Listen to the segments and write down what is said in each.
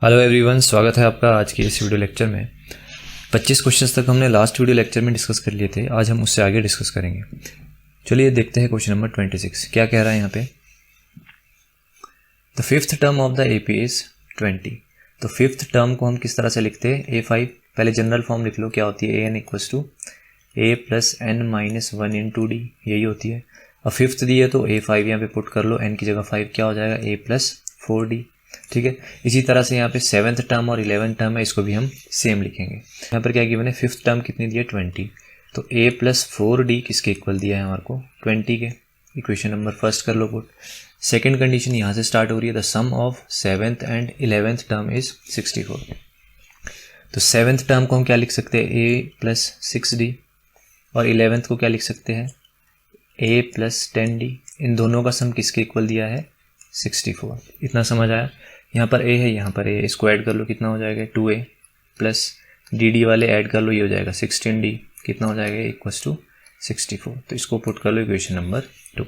Hello everyone, स्वागत है आपका आज के इस वीडियो लेक्चर में। 25 क्वेश्चंस तक हमने लास्ट वीडियो लेक्चर में डिस्कस कर लिए थे। आज हम उससे आगे डिस्कस करेंगे। चलिए देखते हैं क्वेश्चन नंबर 26 क्या कह रहा है यहाँ पे। The fifth term of the AP is 20। तो फिफ्थ टर्म को हम किस तरह से लिखते हैं? A5। पहले जनरल फॉर्म लिख लो, क्या होती है? AN equals to A plus N minus 1 into D, यही होती है। अब फिफ्थ दी है तो A5 यहाँ पे पुट कर लो, N की जगह 5 क्या हो जाएगा? A plus 4D। ठीक है, इसी तरह से यहाँ पे सेवन्थ टर्म और 11th टर्म है, इसको भी हम सेम लिखेंगे। यहाँ पर क्या गिवन है? फिफ्थ टर्म कितनी दी है? 20। तो A प्लस 4D किसके इक्वल दिया है हमारे को? 20 के। इक्वेशन नंबर फर्स्ट कर लो पुट। सेकंड कंडीशन यहाँ से स्टार्ट हो रही है, the sum of seventh and 11th term is 64। तो सेवन्थ टर्म को हम क्या लिख सकते हैं? A plus 6D। और 11th को क्या लिख सकते हैं? A plus 10D। इन दोनों का सम किसके इक्वल दिया है? 64। इतना समझ आया? यहाँ पर A है, यहाँ पर A, इसको ऐड कर लो, कितना हो जाएगा? 2A प्लस DD वाले ऐड कर लो, ये हो जाएगा 16D। कितना हो जाएगा? Equals to 64। तो इसको पुट कर लो इक्वेशन नंबर 2।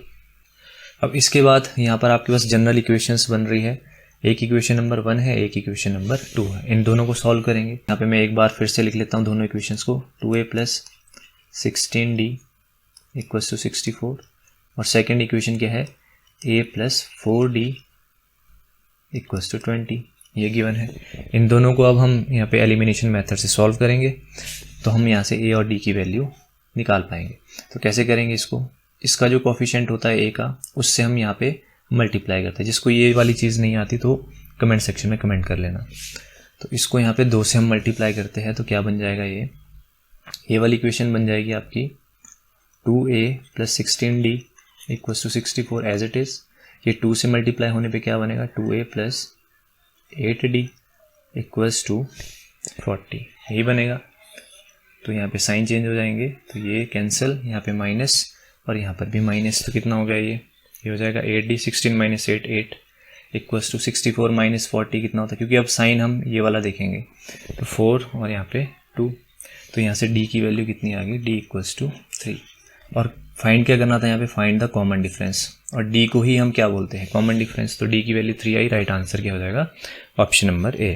अब इसके बाद यहाँ पर आपके पास जनरल इक्वेशंस बन रही है। एक इक्वेशन नंबर 1 है, एक इक्वेशन नंबर 2 है। इन दोनों को सॉल्व करेंगे। यहाँ पे मैं एक बार फिर से लिख लेता हूँ दोनों इक्वेशंस को। 2A plus 16D equals to 64। और सेकेंड इक्वेशन क्या है? A plus 4D equals to 20, ये गिवन है। इन दोनों को अब हम यहाँ पे एलिमिनेशन मेथड से सॉल्व करेंगे, तो हम यहाँ से A और D की वैल्यू निकाल पाएंगे। तो कैसे करेंगे इसको? इसका जो कोफिशिएंट होता है A का, उससे हम यहाँ पे मल्टीप्लाई करते हैं। जिसको ये वाली चीज़ नहीं आती तो कमेंट सेक्शन में कमेंट कर लेना। तो इसको यहाँ पे 2 से हम मल्टीप्लाई करते हैं, तो क्या बन जाएगा? ये वाली इक्वेशन बन जाएगी आपकी 2A plus 16D equals to 64 as it is. ये 2 से मल्टीप्लाई होने पे क्या बनेगा? 2A plus 8D equals to 40, यही बनेगा। तो यहाँ पे साइन चेंज हो जाएंगे, तो ये कैंसिल, यहाँ पे माइनस और यहाँ पर भी माइनस। तो कितना हो गया? ये हो जाएगा 8D, 16 minus 8 8 equals to 64 minus 40 कितना होता है? क्योंकि अब साइन हम ये वाला देखेंगे, तो 4 और यहाँ पे 2। तो यहाँ से D की वैल्यू कितनी आ गई? D equals to 3। और फाइंड क्या करना था यहाँ पे? Find the common difference. और D को ही हम क्या बोलते हैं? Common difference. तो D की वैल्यू 3 आई। राइट आंसर क्या हो जाएगा? Option number A।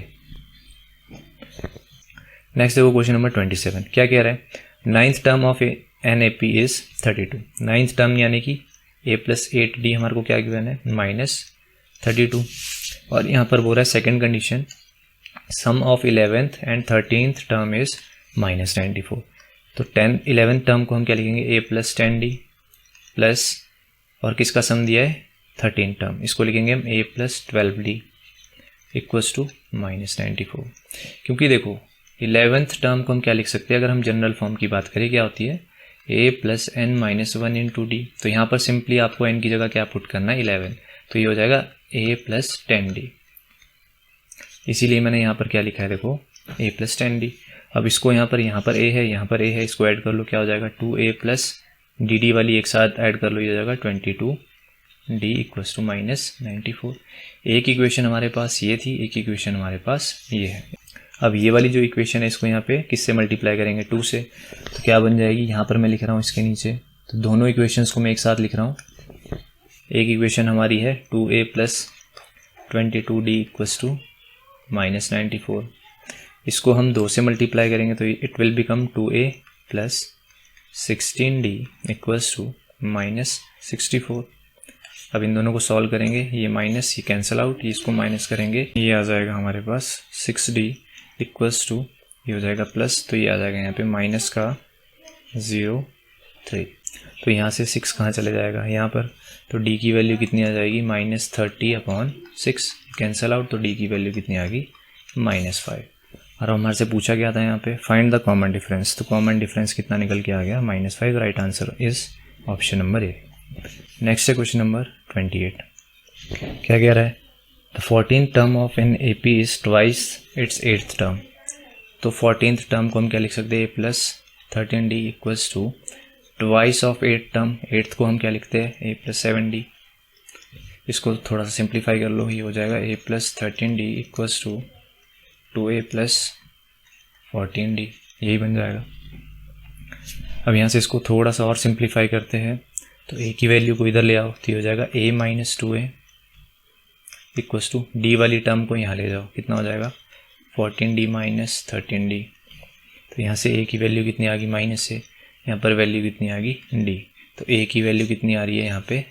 नेक्स्ट देखो क्वेश्चन नंबर 27 क्या कह रहा है? Ninth term of an AP is 32। Ninth term यानी कि A प्लस 8D हमारे को क्या गिवन है? माइनस 32। और यहाँ पर बोल रहा है second condition, sum of 11th and 13th term is minus 94। तो 11th टर्म को हम क्या लिखेंगे? A प्लस 10D प्लस, और किसका सम दिया है? 13 टर्म, इसको लिखेंगे हम A plus 12D equals to minus 94। क्योंकि देखो 11th टर्म को हम क्या लिख सकते हैं? अगर हम जनरल फॉर्म की बात करें, क्या होती है? A plus N minus 1 into D। तो यहाँ पर सिंपली आपको N की जगह क्या पुट करना है? 11। तो ये हो जाएगा A प्लस 10D। इसीलिए मैंने यहाँ पर क्या लिखा है? देखो A प्लस 10D। अब इसको यहाँ पर A है, यहाँ पर A है, इसको ऐड कर लो, क्या हो जाएगा? 2A प्लस DD वाली एक साथ ऐड कर लो, ये हो जाएगा 22D इक्वल्स टू माइनस 94। एक इक्वेशन हमारे पास ये थी, एक इक्वेशन हमारे पास ये है। अब ये वाली जो इक्वेशन है, इसको यहाँ पे किससे मल्टीप्लाई करेंगे? 2 से। तो क्या बन जाएगी? यहाँ पर मैं लिख रहा हूँ इसके नीचे, तो दोनों इक्वेशंस को मैं एक साथ लिख रहा हूँ। एक इक्वेशन हमारी है 2A plus 22D equals to minus 94। इसको हम 2 से मल्टीप्लाई करेंगे, तो it will become 2A plus 16D equals to minus 64। अब इन दोनों को सॉल्व करेंगे, ये माइनस ये कैंसिल आउट, ये इसको माइनस करेंगे, ये आ जाएगा हमारे पास 6D इक्वल्स टू, ये हो जाएगा प्लस, तो ये आ जाएगा यहाँ पे माइनस का 0.3। तो यहाँ से 6 कहाँ चले जाएगा? यहाँ पर। तो D की वैल्यू कितनी आ जाएगी? माइनस 30/6 कैंसिल आउट, तो D की वैल्यू कितनी आ गई? माइनस 5। और हमारे से पूछा गया था यहाँ पे फाइंड द कॉमन डिफरेंस। तो कॉमन डिफरेंस कितना निकल के आ गया? Minus 5। Right answer is option number A। Next है क्वेश्चन नंबर 28। क्या कह रहा है? The 14th term of an AP is twice its 8th term. तो 14th टर्म को हम क्या लिख सकते हैं? A plus 13D equals to twice of 8th term. 8th को हम क्या लिखते हैं? A plus 7D। इसको थोड़ा सा सिंप्लीफाई कर लो, ये हो जाएगा A plus 13D equals to 2A plus 14D, यही बन जाएगा। अब यहाँ से इसको थोड़ा सा और सिंप्लीफाई करते हैं, तो A की वैल्यू को इधर ले आओ, तो हो जाएगा A minus 2A equals to D वाली टर्म को यहाँ ले जाओ, कितना हो जाएगा 14d माइनस 13d। तो यहाँ से a की वैल्यू कितनी आ गई माइनस से, यहाँ पर वैल्यू कितनी आ गई d। तो a की वैल्यू कितनी आ रही है यहाँ पे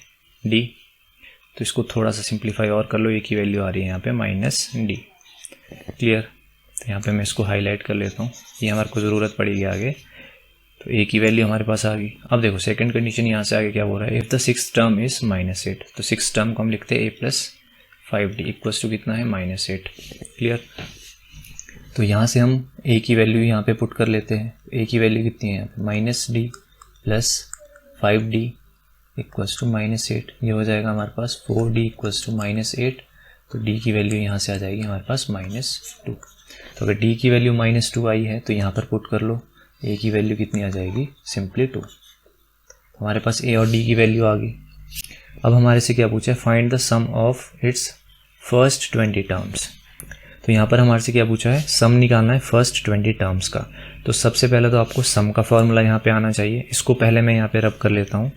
d। तो इसको थोड़ा सा सिंप्लीफाई और कर लो, a की वैल्यू आ रही है यहाँ पे माइनस d। क्लियर। तो यहाँ पे मैं इसको हाईलाइट कर लेता हूँ, ये हमारे को ज़रूरत पड़ेगी आगे। तो a की वैल्यू हमारे पास आ गई। अब देखो सेकंड कंडीशन यहाँ से आगे क्या बोल रहा है, if the six term is -8। तो सिक्स टर्म को हम लिखते हैं a plus 5d equals to कितना है -8। क्लियर। तो यहाँ से हम a की वैल्यू यहाँ पे पुट कर लेते हैं। a की वैल्यू कितनी है -d plus 5d equals to -8। ये हो जाएगा हमारे पास 4d इक्वल्स टू -8। तो d की वैल्यू यहाँ से आ जाएगी हमारे पास -2। तो अगर d की वैल्यू -2 आई है तो यहाँ पर पुट कर लो, a की वैल्यू कितनी आ जाएगी सिंपली 2। हमारे पास a और d की वैल्यू आ गई। अब हमारे से क्या पूछा है, find the sum of its first 20 terms. तो यहाँ पर हमारे से क्या पूछा है, सम निकालना है फर्स्ट 20 टर्म्स का। तो सबसे पहले तो आपको सम का फॉर्मूला यहाँ पे आना चाहिए। इसको पहले मैं यहाँ पे रब कर लेता हूँ।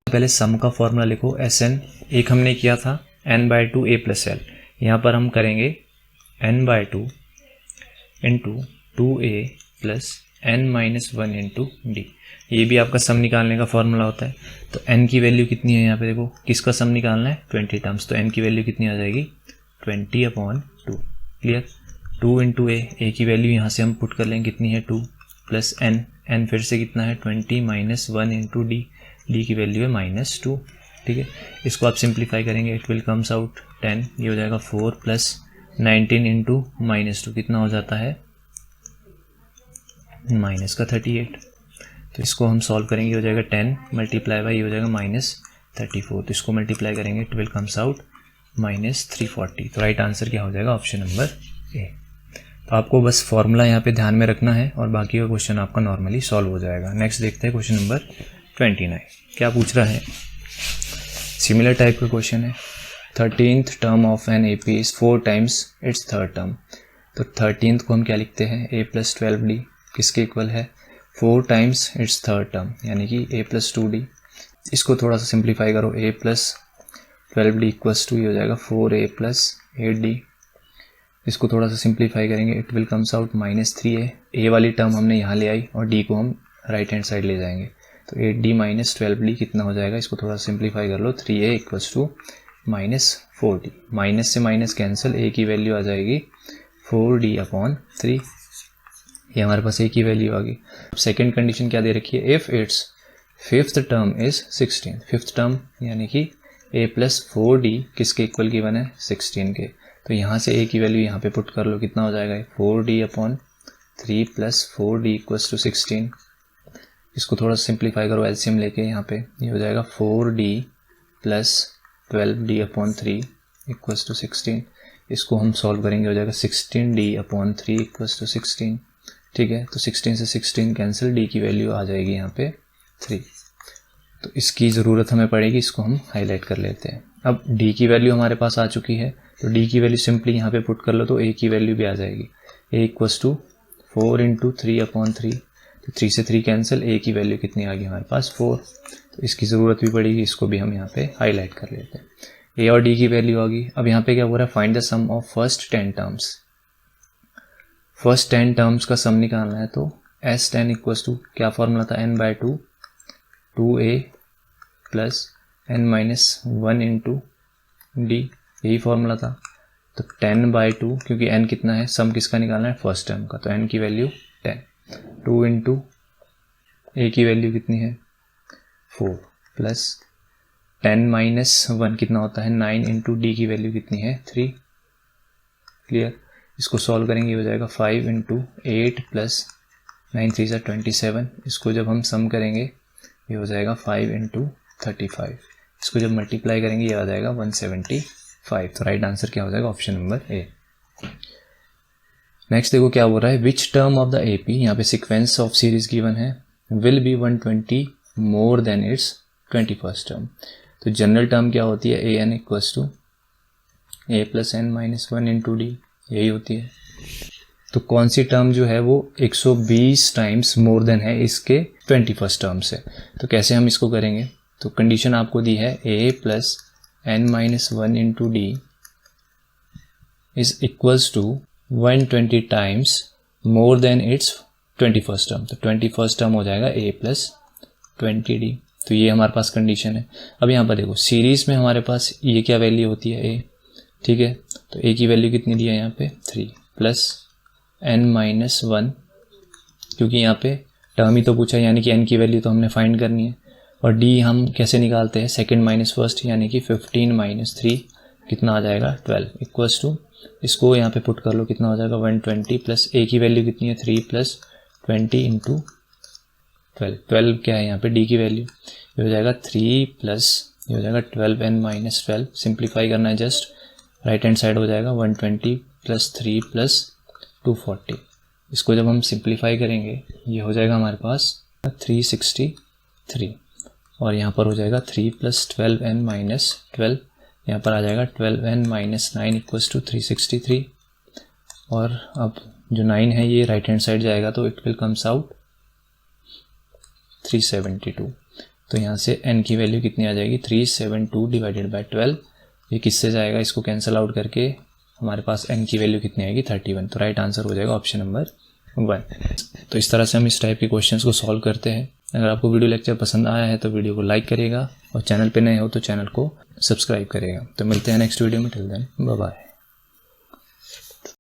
पहले सम का फॉर्मूला लिखो Sn। एक हमने किया था n/2 a प्लस l, यहाँ पर हम करेंगे n/2 into 2a plus n-1 into d। ये भी आपका सम निकालने का फॉर्मूला होता है। तो n की वैल्यू कितनी है, यहाँ पे देखो किसका सम निकालना है 20 टर्म्स। तो n की वैल्यू कितनी आ जाएगी 20/2। क्लियर। 2 इंटू a की वैल्यू यहाँ से हम पुट कर लेंगे, कितनी है 2 प्लस n फिर से कितना है 20 - 1 इंटू d की वैल्यू है -2। ठीक है। इसको आप सिंप्लीफाई करेंगे, इट विल कम्स आउट 10। ये हो जाएगा 4 प्लस 19 इंटू -2 कितना हो जाता है -38। तो इसको हम सॉल्व करेंगे, हो जाएगा 10 मल्टीप्लाई बाई ये हो जाएगा -34। तो इसको मल्टीप्लाई करेंगे, इट विल कम्स आउट -340। तो राइट आंसर क्या हो जाएगा ऑप्शन नंबर ए। तो आपको बस फॉर्मूला यहाँ पे ध्यान में रखना है और बाकी का क्वेश्चन आपका नॉर्मली सॉल्व हो जाएगा। नेक्स्ट देखते हैं क्वेश्चन नंबर 29। क्या पूछ रहा है, सिमिलर टाइप का क्वेश्चन है। 13th term of an AP is 4 times its third term. तो 13th को हम क्या लिखते हैं, a प्लस 12d किसके इक्वल है 4 टाइम्स इट्स थर्ड टर्म, यानी कि a प्लस 2d। इसको थोड़ा सा सिंप्लीफाई करो, a plus 12d equals to ये हो जाएगा 4a प्लस 8d। इसको थोड़ा सा सिंप्लीफाई करेंगे, it will comes out -3a। a वाली टर्म हमने यहाँ ले आई और d को हम राइट हैंड साइड ले जाएंगे। तो 8d माइनस 12d कितना हो जाएगा, इसको थोड़ा सिंप्लीफाई कर लो, 3a equals to -4d। Minus से माइनस कैंसिल, a की वैल्यू आ जाएगी 4d/3। ये हमारे पास a की वैल्यू आ गई। सेकेंड कंडीशन क्या दे रखी है, if it's fifth term is 16। Fifth term यानी कि a प्लस 4d किसके इक्वल गिवन है 16 के। तो यहाँ से a की वैल्यू यहाँ पे पुट कर लो, कितना हो जाएगा 4d/3 plus 4d equals to 16। इसको थोड़ा सिंप्लीफाई करो एलसीएम लेके, यहाँ पे ये हो जाएगा 4d plus 12d/3 equals to 16। इसको हम सॉल्व करेंगे, हो जाएगा 16d/3 इक्वल्स टू 16। ठीक है। तो 16 से 16 कैंसिल, d की वैल्यू आ जाएगी यहाँ पे 3। तो इसकी ज़रूरत हमें पड़ेगी, इसको हम हाईलाइट कर लेते हैं। अब d की वैल्यू हमारे पास आ चुकी है, तो d की वैल्यू सिंपली यहाँ पे पुट कर लो, तो a की वैल्यू भी आ जाएगी, a इक्वल्स टू 4 इंटू 3/3। तो 3 से 3 कैंसिल, a की वैल्यू कितनी आ गई हमारे पास 4। तो इसकी ज़रूरत भी पड़ेगी, इसको भी हम यहाँ पे हाईलाइट कर लेते हैं। a और d की वैल्यू आ गई। अब यहाँ पे क्या हो रहा है, find the sum of first 10 terms. First 10 terms का सम निकालना है, तो S10 इक्वल्स टू क्या फॉर्मूला था, n/2 2a plus n-1 into d, यही फॉर्मूला था। तो 10/2, क्योंकि n कितना है, सम किसका निकालना है फर्स्ट टर्म का, तो n की वैल्यू 10। 2 इंटू a की वैल्यू कितनी है 4 प्लस 10-1 कितना होता है 9 इंटू d की वैल्यू कितनी है 3। क्लियर। इसको सॉल्व करेंगे, हो जाएगा 5 इंटू 8 प्लस 9 3 = 27। इसको जब हम सम करेंगे ये हो जाएगा 5 इंटू 35। इसको जब मल्टीप्लाई करेंगे ये आ जाएगा 175। तो राइट आंसर क्या हो जाएगा ऑप्शन नंबर ए। नेक्स्ट देखो क्या हो रहा है, which term of the AP, यहाँ पे सीक्वेंस ऑफ सीरीज गिवन है, will be 120 more than its 21st term. तो जनरल टर्म क्या होती है, an equals to a plus n-1 into d, यही होती है। तो कौन सी टर्म जो है वो 120 टाइम्स मोर देन है इसके 21st टर्म से। तो कैसे हम इसको करेंगे, तो कंडीशन आपको दी है a plus n-1 into d is equals to 120 times more than its 21st term. तो 21st टर्म हो जाएगा a प्लस 20d। तो ये हमारे पास कंडीशन है। अब यहाँ पर देखो सीरीज़ में हमारे पास ये क्या वैल्यू होती है a, ठीक है। तो a की वैल्यू कितनी दी है यहाँ पे 3 प्लस n-1, क्योंकि यहाँ पे टर्म ही तो पूछा है, यानी कि n की वैल्यू तो हमने फाइंड करनी है। और d हम कैसे निकालते हैं, सेकंड माइनस फर्स्ट, यानी कि 15 माइनस 3 कितना आ जाएगा 12 इक्वल्स टू, इसको यहाँ पे पुट कर लो, कितना हो जाएगा 120 प्लस a की वैल्यू कितनी है 3 प्लस 20 इंटू 12 क्या है यहाँ पे d की वैल्यू, ये हो जाएगा 3 प्लस ये हो जाएगा 12n-12। सिंप्लीफाई करना है जस्ट, राइट हैंड साइड हो जाएगा 120 प्लस 3 प्लस 240। इसको जब हम सिंप्लीफाई करेंगे ये हो जाएगा हमारे पास 363, और यहाँ पर हो जाएगा 3 प्लस 12n-12, यहाँ पर आ जाएगा 12n-9 इक्वल्स टू 363। और अब जो 9 है ये राइट हैंड साइड जाएगा तो इट विल कम्स आउट 372। तो यहाँ से n की वैल्यू कितनी आ जाएगी 372 डिवाइडेड बाय 12। ये किससे जाएगा, इसको कैंसिल आउट करके हमारे पास n की वैल्यू कितनी आएगी 31। तो राइट आंसर हो जाएगा ऑप्शन नंबर 1। तो इस तरह से हम इस टाइप के क्वेश्चंस को सॉल्व करते हैं। अगर आपको वीडियो लेक्चर पसंद आया है तो वीडियो को लाइक करिएगा, और चैनल पे नए हो तो चैनल को सब्सक्राइब करिएगा। तो मिलते हैं नेक्स्ट वीडियो में, टिल देन बाय बाय।